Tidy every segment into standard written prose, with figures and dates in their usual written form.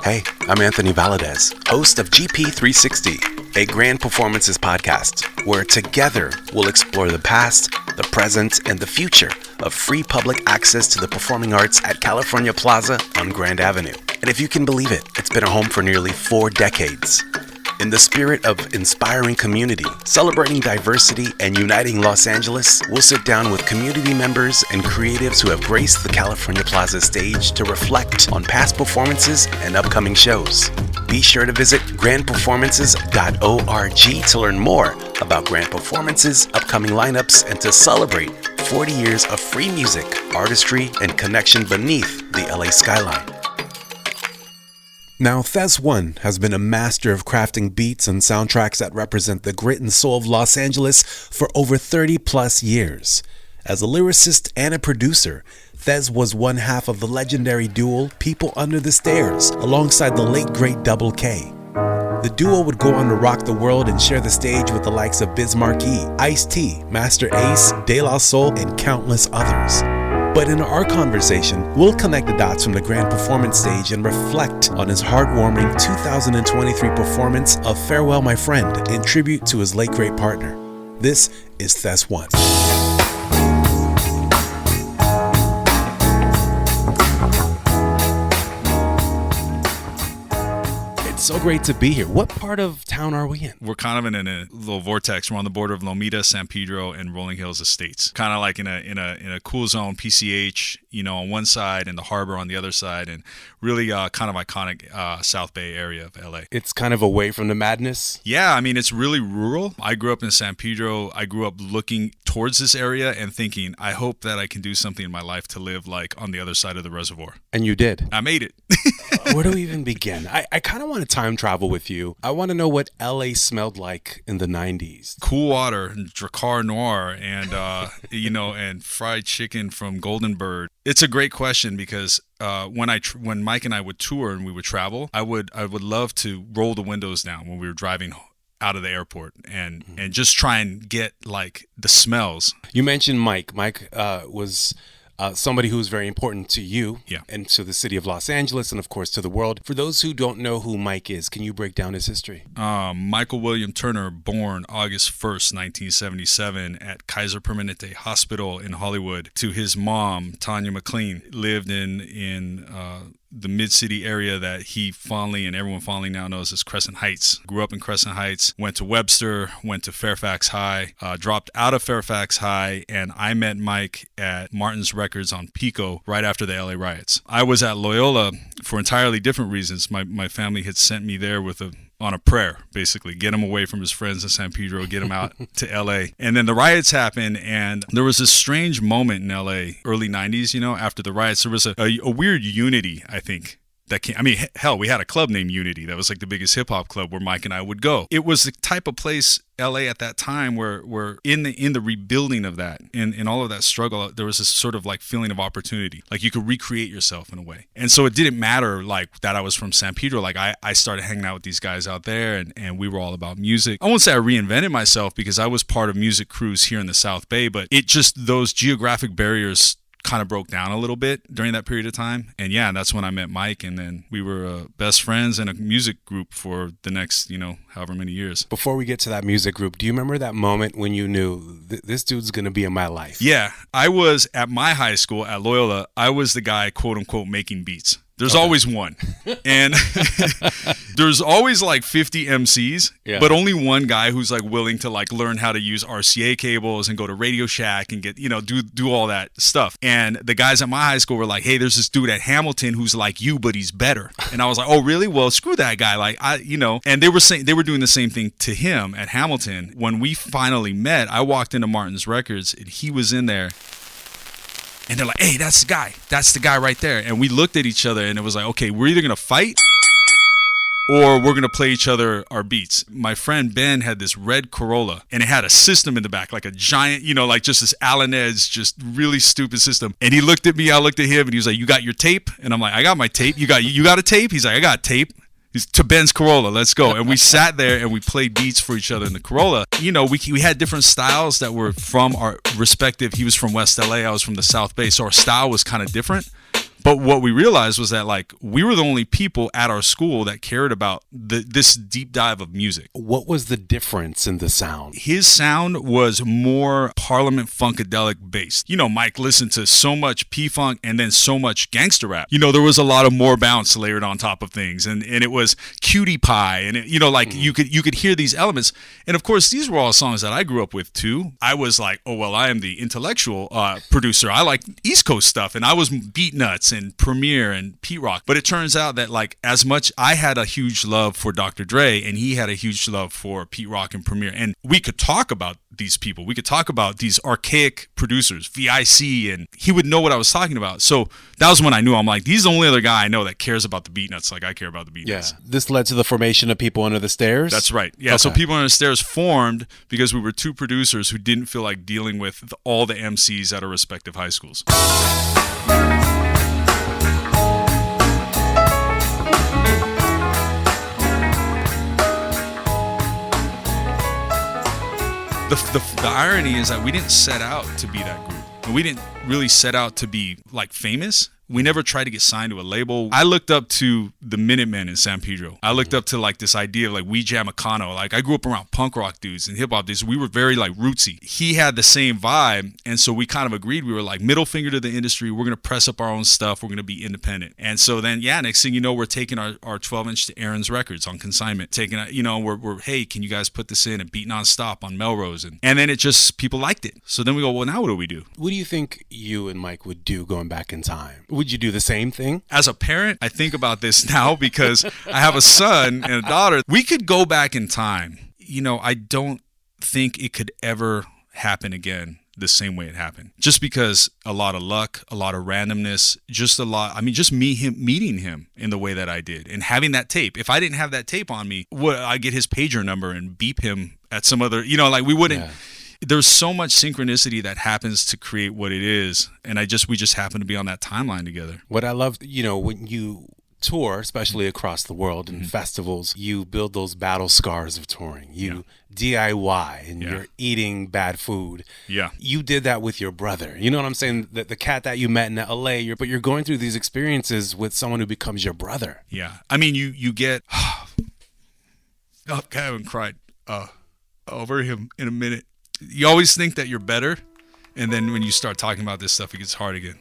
Hey, I'm Anthony Valadez, host of GP360, a Grand Performances podcast, where together we'll explore the past, the present, and the future of free public access to the performing arts at California Plaza on Grand Avenue. And if you can believe it, it's been a home for nearly 4 decades. In the spirit of inspiring community, celebrating diversity, and uniting Los Angeles, we'll sit down with community members and creatives who have graced the California Plaza stage to reflect on past performances and upcoming shows. Be sure to visit grandperformances.org to learn more about Grand Performances, upcoming lineups, and to celebrate 40 years of free music, artistry, and connection beneath the LA skyline. Now, Thes One has been a master of crafting beats and soundtracks that represent the grit and soul of Los Angeles for over 30 plus years. As a lyricist and a producer, Thes was one half of the legendary duo People Under the Stairs, alongside the late great Double K. The duo would go on to rock the world and share the stage with the likes of Biz Markie, Ice-T, Master Ace, De La Soul, and countless others. But in our conversation, we'll connect the dots from the Grand Performance stage and reflect on his heartwarming 2023 performance of Farewell My Friend in tribute to his late great partner. This is Thes One. So great to be here. What part of town are we in? We're kind of in a little vortex. We're on the border of Lomita, San Pedro, and Rolling Hills Estates. Kind of like in a cool zone, PCH, on one side and the harbor on the other side, and really kind of iconic South Bay area of LA. It's kind of away from the madness. Yeah, I mean, it's really rural. I grew up in San Pedro. I grew up looking towards this area and thinking, I hope that I can do something in my life to live like on the other side of the reservoir. And you did. I made it. Where do we even begin? I kind of want to time travel with you. I want to know what LA smelled like in the 90s. Cool water, Dracar Noir, and and fried chicken from Golden Bird. It's a great question because when Mike and I would tour and we would travel, I would love to roll the windows down when we were driving out of the airport and just try and get like the smells. You mentioned Mike. Mike was somebody who's very important to you and to the city of Los Angeles and, of course, to the world. For those who don't know who Mike is, can you break down his history? Michael William Turner, born August 1st, 1977 at Kaiser Permanente Hospital in Hollywood, to his mom, Tanya McLean, lived in the mid-city area that he fondly and everyone fondly now knows as Crescent Heights. Grew up in Crescent Heights, went to Webster, went to Fairfax High, dropped out of Fairfax High, and I met Mike at Martin's Records on Pico right after the LA riots. I was at Loyola for entirely different reasons. My family had sent me there on a prayer, basically. Get him away from his friends in San Pedro, get him out to LA. And then the riots happened, and there was this strange moment in LA, early 90s, after the riots. There was a weird unity, I think, that came. I mean, hell, we had a club named Unity. That was like the biggest hip-hop club where Mike and I would go. It was the type of place, LA at that time, where in the rebuilding of that, in all of that struggle, there was this sort of like feeling of opportunity. Like you could recreate yourself in a way. And so it didn't matter like that I was from San Pedro. Like I started hanging out with these guys out there and we were all about music. I won't say I reinvented myself because I was part of music crews here in the South Bay, but it just, those geographic barriers kind of broke down a little bit during that period of time. And that's when I met Mike, and then we were best friends in a music group for the next, however many years. Before we get to that music group, do you remember that moment when you knew this dude's going to be in my life? Yeah, I was at my high school at Loyola. I was the guy, quote unquote, making beats. There's always one. And there's always like 50 MCs, but only one guy who's like willing to like learn how to use RCA cables and go to Radio Shack and get, do all that stuff. And the guys at my high school were like, hey, there's this dude at Hamilton who's like you, but he's better. And I was like, oh, really? Well, screw that guy. Like, and they were doing the same thing to him at Hamilton. When we finally met, I walked into Martin's Records and he was in there. And they're like, hey, that's the guy. That's the guy right there. And we looked at each other and it was like, okay, we're either going to fight or we're going to play each other our beats. My friend Ben had this red Corolla and it had a system in the back, like a giant, like just this Allen Edge, just really stupid system. And he looked at me, I looked at him, and he was like, you got your tape? And I'm like, I got my tape. You got a tape? He's like, I got tape. To Ben's Corolla, let's go. And we sat there and we played beats for each other in the Corolla. We had different styles that were from our respective. He was from West LA, I was from the South Bay, so our style was kind of different. But what we realized was that like we were the only people at our school that cared about this deep dive of music. What was the difference in the sound? His sound was more Parliament Funkadelic based. You know, Mike listened to so much P-Funk and then so much gangster rap. You know, there was a lot of more bounce layered on top of things, and it was Cutie Pie, and it, you know, like you could hear these elements. And of course, these were all songs that I grew up with too. I was like, oh well, I am the intellectual producer. I like East Coast stuff, and I was Beat Nuts and Premier and Pete Rock. But it turns out that like as much I had a huge love for Dr. Dre, and he had a huge love for Pete Rock and Premier, and we could talk about these people. We could talk about these archaic producers, VIC, and he would know what I was talking about. So that was when I knew, I'm like, he's the only other guy I know that cares about the Beat Nuts like I care about the Beat Nuts. This led to the formation of People Under the Stairs? That's right. Yeah, okay. So People Under the Stairs formed because we were two producers who didn't feel like dealing with all the MCs at our respective high schools. The irony is that we didn't set out to be that group. And we didn't really set out to be like famous. We never tried to get signed to a label. I looked up to the Minutemen in San Pedro. I looked up to like this idea of like We Jamicano. Like I grew up around punk rock dudes and hip hop dudes. We were very like rootsy. He had the same vibe. And so we kind of agreed. We were like middle finger to the industry. We're going to press up our own stuff. We're going to be independent. And so then, yeah, next thing you know, we're taking our 12-inch to Aaron's Records on consignment. Taking, you know, we're hey, can you guys put this in and beat nonstop on Melrose? And then it just, people liked it. So then we go, well, now what do we do? What do you think you and Mike would do going back in time? Would you do the same thing? As a parent, I think about this now because I have a son and a daughter. We could go back in time. You know, I don't think it could ever happen again the same way it happened. Just because a lot of luck, a lot of randomness, just a lot. I mean, just meeting him in the way that I did and having that tape. If I didn't have that tape on me, would I get his pager number and beep him at some other, you know, like we wouldn't. Yeah. There's so much synchronicity that happens to create what it is. And we just happen to be on that timeline together. What I love, you know, when you tour, especially across the world in festivals, you build those battle scars of touring. You DIY and you're eating bad food. Yeah. You did that with your brother. You know what I'm saying? The cat that you met in LA, but you're going through these experiences with someone who becomes your brother. Yeah. I mean, you get, oh, I haven't cried over him in a minute. You always think that you're better, and then when you start talking about this stuff, it gets hard again.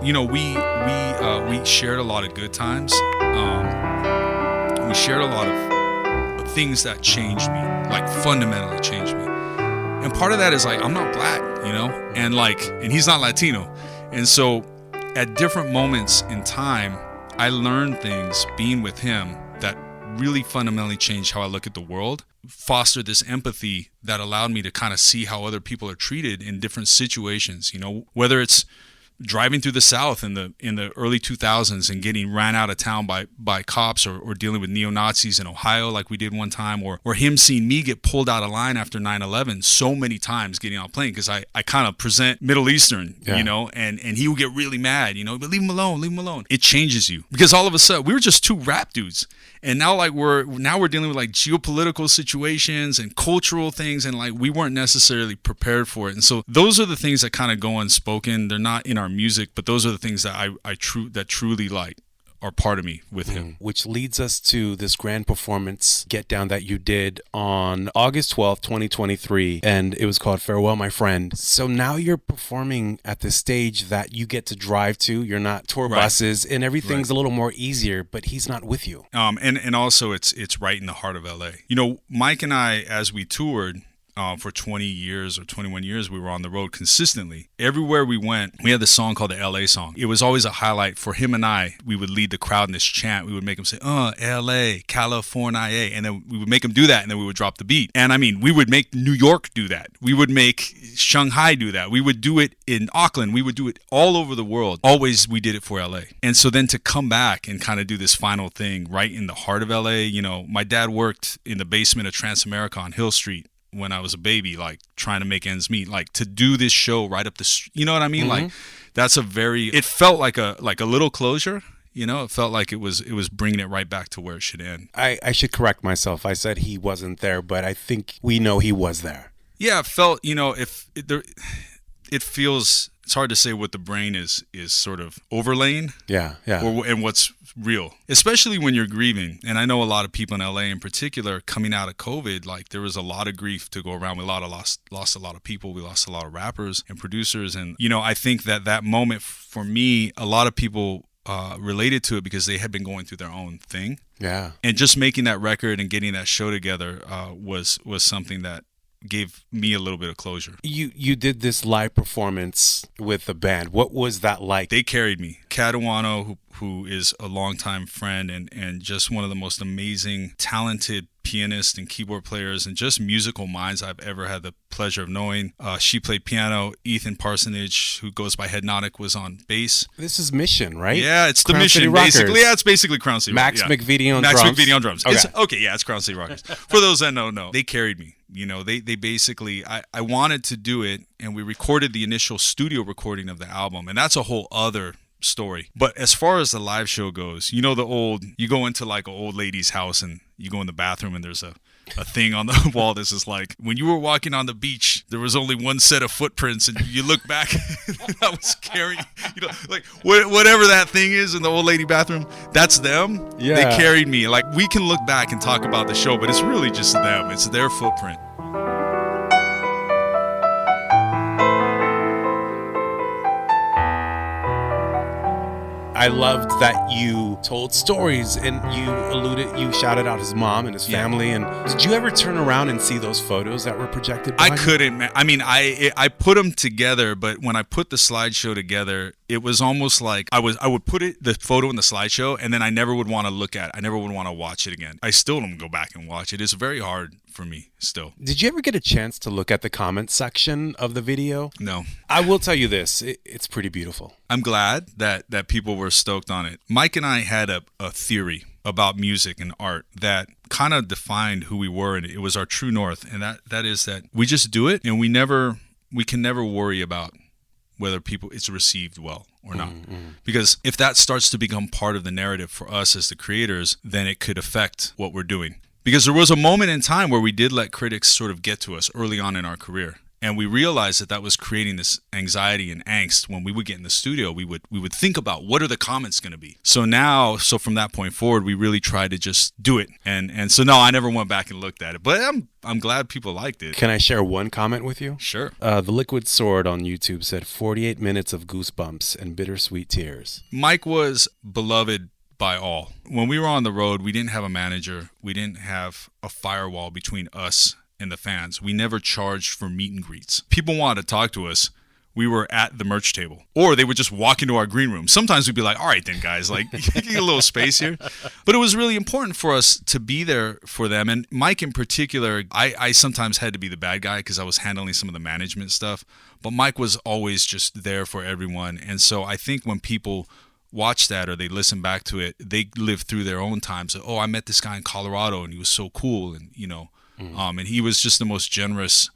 You know, we shared a lot of good times. We shared a lot of things that changed me, like fundamentally changed me. And part of that is like, I'm not black, you know, and he's not Latino. And so at different moments in time, I learned things being with him that really fundamentally changed how I look at the world, fostered this empathy that allowed me to kind of see how other people are treated in different situations, you know, whether it's driving through the South in the early 2000s and getting ran out of town by cops or dealing with neo-Nazis in Ohio like we did one time, or him seeing me get pulled out of line after 9/11 so many times getting on a plane because I kind of present Middle Eastern, you know, and he would get really mad, you know, but leave him alone. It changes you because all of a sudden we were just two rap dudes. And now like we're dealing with like geopolitical situations and cultural things, and like we weren't necessarily prepared for it. And so those are the things that kind of go unspoken. They're not in our music, but those are the things that I truly like are part of me with him. Which leads us to this grand performance Get Down that you did on August 12th, 2023, and it was called Farewell, My Friend. So now you're performing at the stage that you get to drive to. You're not tour buses, and everything's a little more easier, but he's not with you. And also it's right in the heart of LA. You know, Mike and I, as we toured, for 20 years or 21 years, we were on the road consistently. Everywhere we went, we had this song called the LA song. It was always a highlight for him and I. We would lead the crowd in this chant. We would make him say, LA, California, and then we would make him do that, and then we would drop the beat. And I mean, we would make New York do that. We would make Shanghai do that. We would do it in Auckland. We would do it all over the world. Always we did it for LA. And so then to come back and kind of do this final thing right in the heart of LA, you know, my dad worked in the basement of Transamerica on Hill Street when I was a baby, like trying to make ends meet, like to do this show right up the street, you know what I mean? Like that's it felt like a little closure, It felt like it was bringing it right back to where it should end. I should correct myself. I said he wasn't there, but I think we know he was there. Yeah, it felt, if it feels, it's hard to say what the brain is sort of overlaying. Yeah. And what's real, especially when you're grieving. And I know a lot of people in LA in particular coming out of COVID, like there was a lot of grief to go around. We lost a lot of people. We lost a lot of rappers and producers. And, I think that moment for me, a lot of people related to it because they had been going through their own thing. Yeah. And just making that record and getting that show together was something that gave me a little bit of closure. You did this live performance with the band. What was that like? They carried me. Caduano, who is a longtime friend and just one of the most amazing, talented pianists and keyboard players and just musical minds I've ever had the pleasure of knowing. She played piano. Ethan Parsonage, who goes by Headnotic, was on bass. This is Mission, right? Yeah, it's Crown the Mission, City Rockers. basically. Yeah, it's basically Crown City Max Rockers. McVitie on Max drums. McVitie on drums. Okay. It's Crown City Rockers. For those that don't know, they carried me. They basically, I wanted to do it, and we recorded the initial studio recording of the album, and that's a whole other story. But as far as the live show goes, you go into like an old lady's house and you go in the bathroom and there's a thing on the wall that says like, when you were walking on the beach, there was only one set of footprints, and you look back, that was carrying, like whatever that thing is in the old lady bathroom, that's them. Yeah. They carried me. Like, we can look back and talk about the show, but it's really just them. It's their footprint. I loved that you told stories and you shouted out his mom and his family. And did you ever turn around and see those photos that were projected behind you? I couldn't, man. I mean, I put them together, but when I put the slideshow together, it was almost like I would put the photo in the slideshow, and then I never would want to look at it. I never would want to watch it again. I still don't go back and watch it. It's very hard for me still. Did you ever get a chance to look at the comment section of the video? No. I will tell you this. It's pretty beautiful. I'm glad that people were stoked on it. Mike and I had a theory about music and art that kind of defined who we were, and it was our true north. And that is that we just do it, and we can never worry about whether it's received well or not. Because if that starts to become part of the narrative for us as the creators, then it could affect what we're doing. Because there was a moment in time where we did let critics sort of get to us early on in our career. And we realized that was creating this anxiety and angst. When we would get in the studio, we would think about what are the comments going to be. So from that point forward, we really tried to just do it. And so no, I never went back and looked at it. But I'm glad people liked it. Can I share one comment with you? Sure. The Liquid Sword on YouTube said 48 minutes of goosebumps and bittersweet tears. Mike was beloved by all. When we were on the road, we didn't have a manager. We didn't have a firewall between us and the fans. We never charged for meet and greets. People wanted to talk to us. We were at the merch table, or they would just walk into our green room. Sometimes we'd be like, all right then guys, like get a little space here. But it was really important for us to be there for them. And Mike in particular, I sometimes had to be the bad guy because I was handling some of the management stuff, but Mike was always just there for everyone. And so I think when people watch that or they listen back to it, they live through their own times. Oh, I met this guy in Colorado and he was so cool. And and he was just the most generous,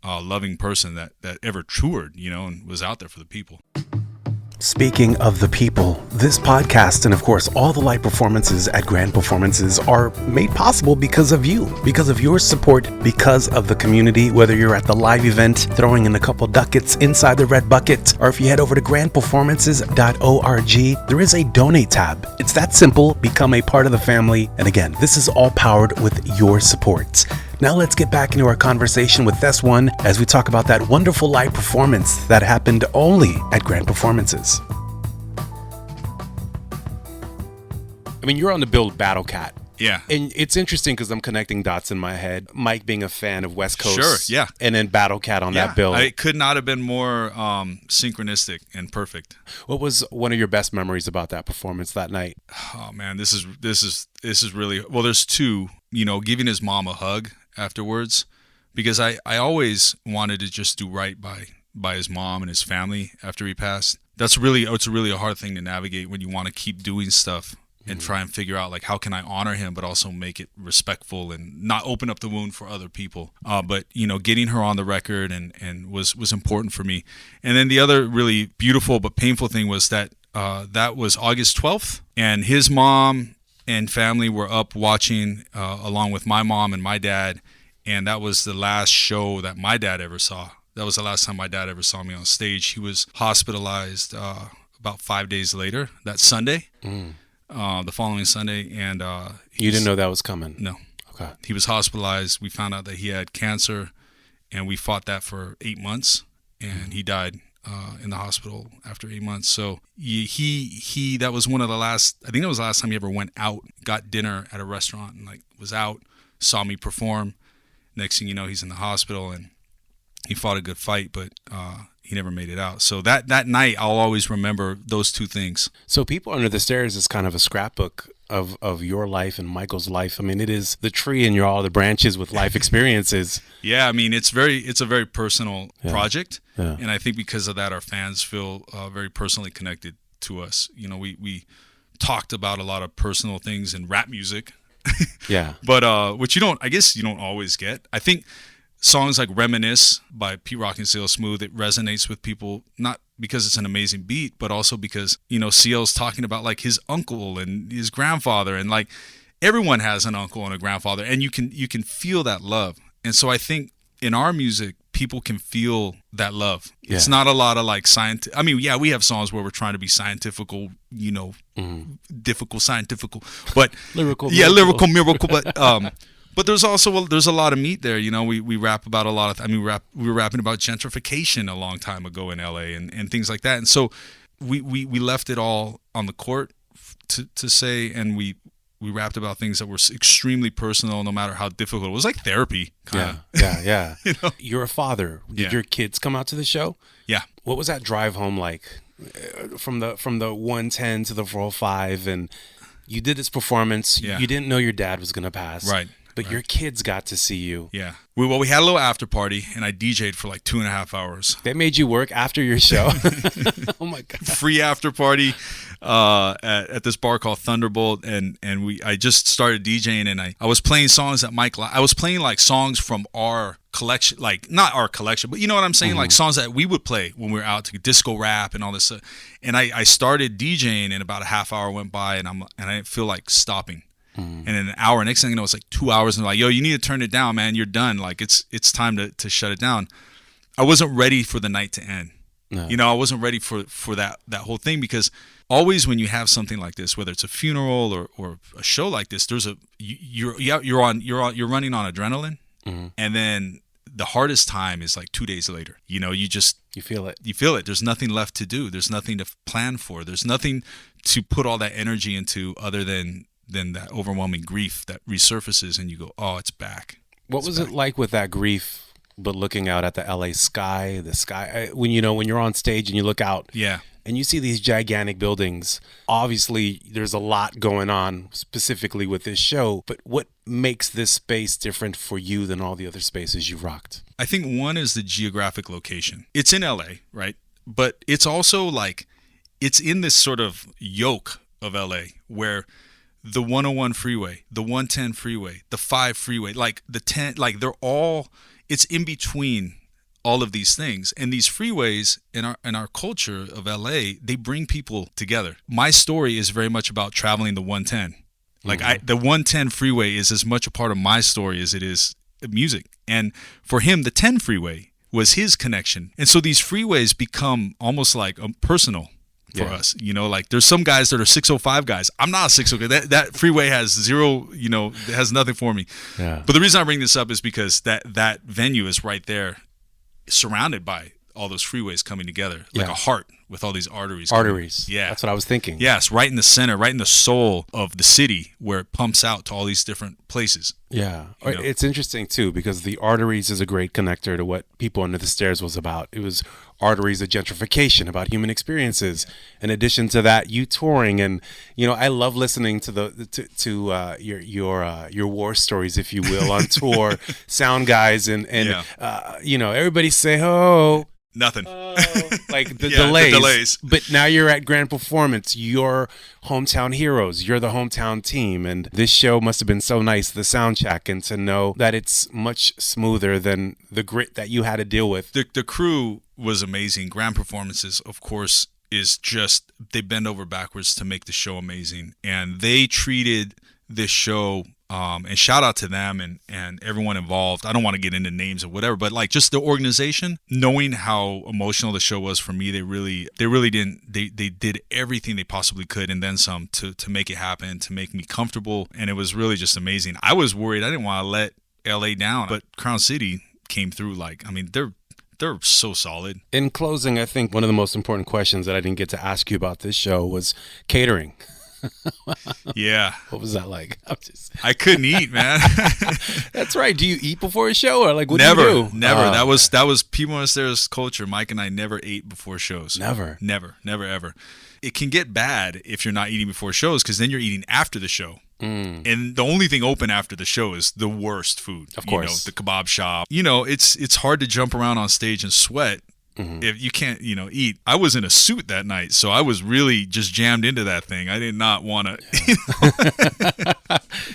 loving person that ever toured, and was out there for the people. Speaking of the people, this podcast and of course all the live performances at Grand Performances are made possible because of you, because of your support, because of the community, whether you're at the live event throwing in a couple ducats inside the red bucket, or if you head over to grandperformances.org, there is a donate tab. It's that simple. Become a part of the family. And again, this is all powered with your support. Now let's get back into our conversation with Thes One as we talk about that wonderful live performance that happened only at Grand Performances. I mean, you're on the bill Battle Cat. Yeah. And it's interesting because I'm connecting dots in my head. Mike being a fan of West Coast. Sure, yeah. And then Battle Cat on that bill. It could not have been more synchronistic and perfect. What was one of your best memories about that performance that night? Oh man, this is really, well, there's two, giving his mom a hug afterwards, because I always wanted to just do right by his mom and his family after he passed. It's really a hard thing to navigate when you want to keep doing stuff and try and figure out like how can I honor him but also make it respectful and not open up the wound for other people. But getting her on the record and was important for me. And then the other really beautiful but painful thing was that That was August 12th, and his mom and family were up watching along with my mom and my dad, and that was the last show that my dad ever saw. That was the last time my dad ever saw me on stage. He was hospitalized about 5 days later, that Sunday, the following Sunday, and you didn't know that was coming? No. Okay. He was hospitalized. We found out that he had cancer, and we fought that for 8 months, and he died in the hospital after 8 months. So he that was one of the last, I think that was the last time he ever went out, got dinner at a restaurant, and like was out, saw me perform. Next thing you know, he's in the hospital, and he fought a good fight, but he never made it out. So that night, I'll always remember those two things. So People Under the Stairs is kind of a scrapbook of your life and Michael's life. I mean, it is the tree and all the branches with life experiences. Yeah, I mean, it's a very personal project, and I think because of that, our fans feel very personally connected to us. You know, we talked about a lot of personal things in rap music. Yeah, but which I guess you don't always get. I think songs like Reminisce by Pete Rock and CL Smooth, it resonates with people, not because it's an amazing beat, but also because, you know, CL's talking about like his uncle and his grandfather, and like everyone has an uncle and a grandfather, and you can feel that love. And so I think in our music, people can feel that love. Yeah. It's not a lot of like scientific. I mean, yeah, we have songs where we're trying to be scientifical, you know, difficult, scientifical, but lyrical, miracle. But there's a lot of meat there. You know, we rap about a lot of. We were rapping about gentrification a long time ago in LA and things like that. And so we left it all on the court to say, and we rapped about things that were extremely personal, no matter how difficult. It was like therapy, kind of. Yeah. You know? You're a father. Did your kids come out to the show? Yeah. What was that drive home like? From the 110 to the 405, and you did this performance. Yeah. You didn't know your dad was going to pass. Right. But your kids got to see you. Yeah. We had a little after party, and I DJ'd for like 2.5 hours. They made you work after your show? Oh, my God. Free after party at this bar called Thunderbolt, and I just started DJing, and I was playing songs that I was playing like songs from our collection, like not our collection, but you know what I'm saying? Like songs that we would play when we were out to disco rap and all this stuff. And I started DJing, and about a half hour went by, and I didn't feel like stopping. And in an hour, next thing you know, it's like 2 hours, and they're like, yo, you need to turn it down, man. You're done. Like it's time to shut it down. I wasn't ready for the night to end. No. You know, I wasn't ready for that whole thing, because always when you have something like this, whether it's a funeral or a show like this, there's you're running on adrenaline, and then the hardest time is like 2 days later. You know, you feel it. You feel it. There's nothing left to do. There's nothing to plan for. There's nothing to put all that energy into other than that overwhelming grief that resurfaces, and you go, oh, it's back. What was it like with that grief, but looking out at the LA sky, when you're on stage and you look out, and you see these gigantic buildings? Obviously, there's a lot going on specifically with this show, but what makes this space different for you than all the other spaces you've rocked? I think one is the geographic location. It's in LA, right? But it's also like, it's in this sort of yoke of LA where the 101 freeway, the 110 freeway, the 5 freeway, like the 10, like they're all, it's in between all of these things. And these freeways in our culture of LA, they bring people together. My story is very much about traveling the 110. Like the 110 freeway is as much a part of my story as it is music. And for him, the 10 freeway was his connection. And so these freeways become almost like personal for us, you know, like there's some guys that are 605 guys. I'm not a 605. That freeway has zero, you know, it has nothing for me. Yeah. But the reason I bring this up is because that venue is right there, surrounded by all those freeways coming together, like a heart with all these arteries. Arteries. Yeah. That's what I was thinking. Yes, right in the center, right in the soul of the city, where it pumps out to all these different places. Yeah. You know? It's interesting, too, because the Arteries is a great connector to what People Under the Stairs was about. It was Arteries of gentrification, about human experiences. In addition to that, you touring, and you know, I love listening to your war stories, if you will, on tour. Sound guys and you know, everybody say ho. Nothing. Like the delays. But now you're at Grand Performance. You're hometown heroes. You're the hometown team. And this show must have been so nice, the sound check, and to know that it's much smoother than the grit that you had to deal with. The crew was amazing. Grand Performances, of course, is just, they bend over backwards to make the show amazing. And they treated this show, and shout out to them and everyone involved. I don't want to get into names or whatever, but like just the organization, knowing how emotional the show was for me, they really did everything they possibly could and then some to make it happen, to make me comfortable. And it was really just amazing. I was worried. I didn't want to let LA down, but Crown City came through. Like, I mean, they're so solid. In closing, I think one of the most important questions that I didn't get to ask you about this show was catering. Yeah. What was that like? I couldn't eat, man. That's right. Do you eat before a show, or like what never, do you do? Never. That was People on Stairs culture. Mike and I never ate before shows. Never, ever. It can get bad if you're not eating before shows, because then you're eating after the show. And the only thing open after the show is the worst food. Of course. The kebab shop. It's hard to jump around on stage and sweat. If you can't, eat. I was in a suit that night, so I was really just jammed into that thing. I did not want to.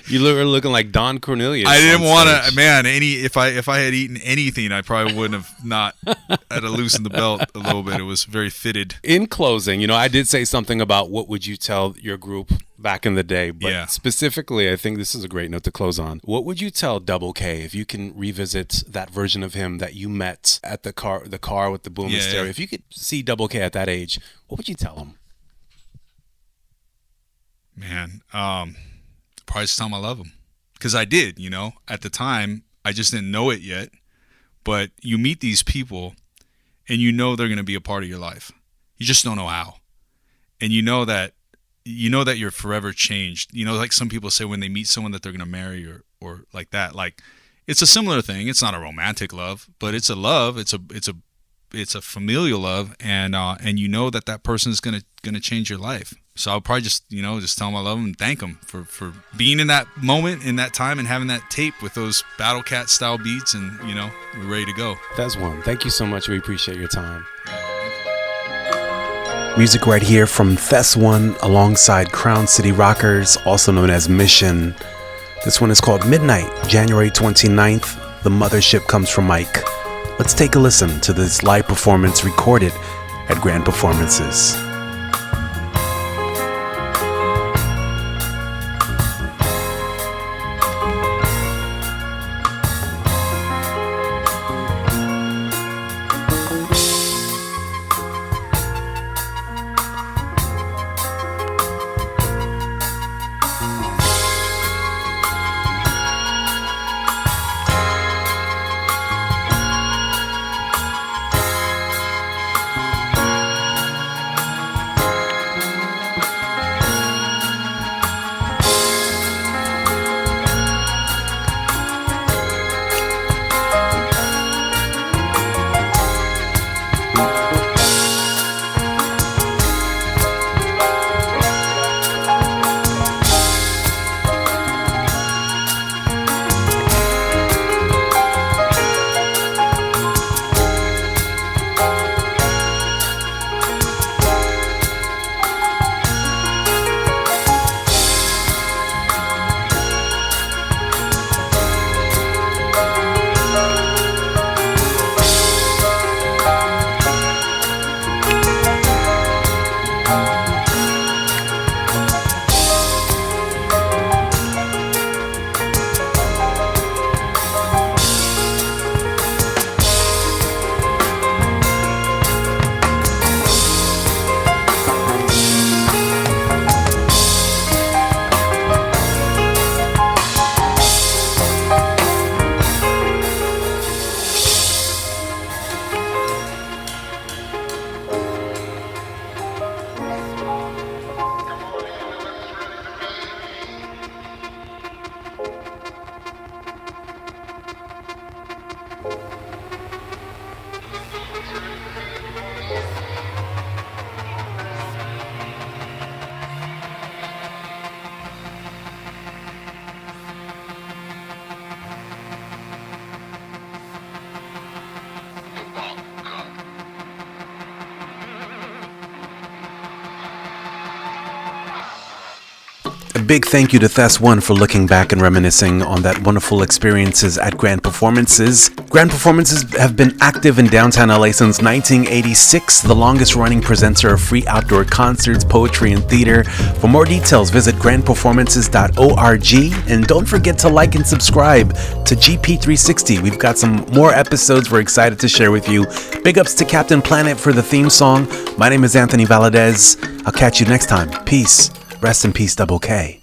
You were looking like Don Cornelius. I didn't want to, man. If I had eaten anything, I probably wouldn't have not. I'd have loosened the belt a little bit. It was very fitted. In closing, I did say something about what would you tell your group back in the day, but specifically, I think this is a great note to close on. What would you tell Double K if you can revisit that version of him that you met at the car with the boom and stereo? Yeah. If you could see Double K at that age, what would you tell him? Man, probably just tell him I love him, because I did. At the time, I just didn't know it yet. But you meet these people, and they're going to be a part of your life. You just don't know how, and you know that you're forever changed. Like some people say when they meet someone that they're going to marry or like that. Like, it's a similar thing. It's not a romantic love, but it's a love. It's a familial love, and that person is going to change your life. So I'll probably just tell him I love him and thank him for being in that moment, in that time, and having that tape with those Battle Cat style beats, and we're ready to go. That's one. Thank you so much. We appreciate your time. Music right here from Thes One alongside Crown City Rockers, also known as Mission. This one is called Midnight, January 29th. The Mothership comes from Mike. Let's take a listen to this live performance recorded at Grand Performances. A big thank you to Thes One for looking back and reminiscing on that wonderful experiences at Grand Performances. Grand Performances have been active in downtown LA since 1986, the longest running presenter of free outdoor concerts, poetry, and theater. For more details, visit grandperformances.org, and don't forget to like and subscribe to GP360. We've got some more episodes we're excited to share with you. Big ups to Captain Planet for the theme song. My name is Anthony Valadez. I'll catch you next time. Peace. Rest in peace, Double K.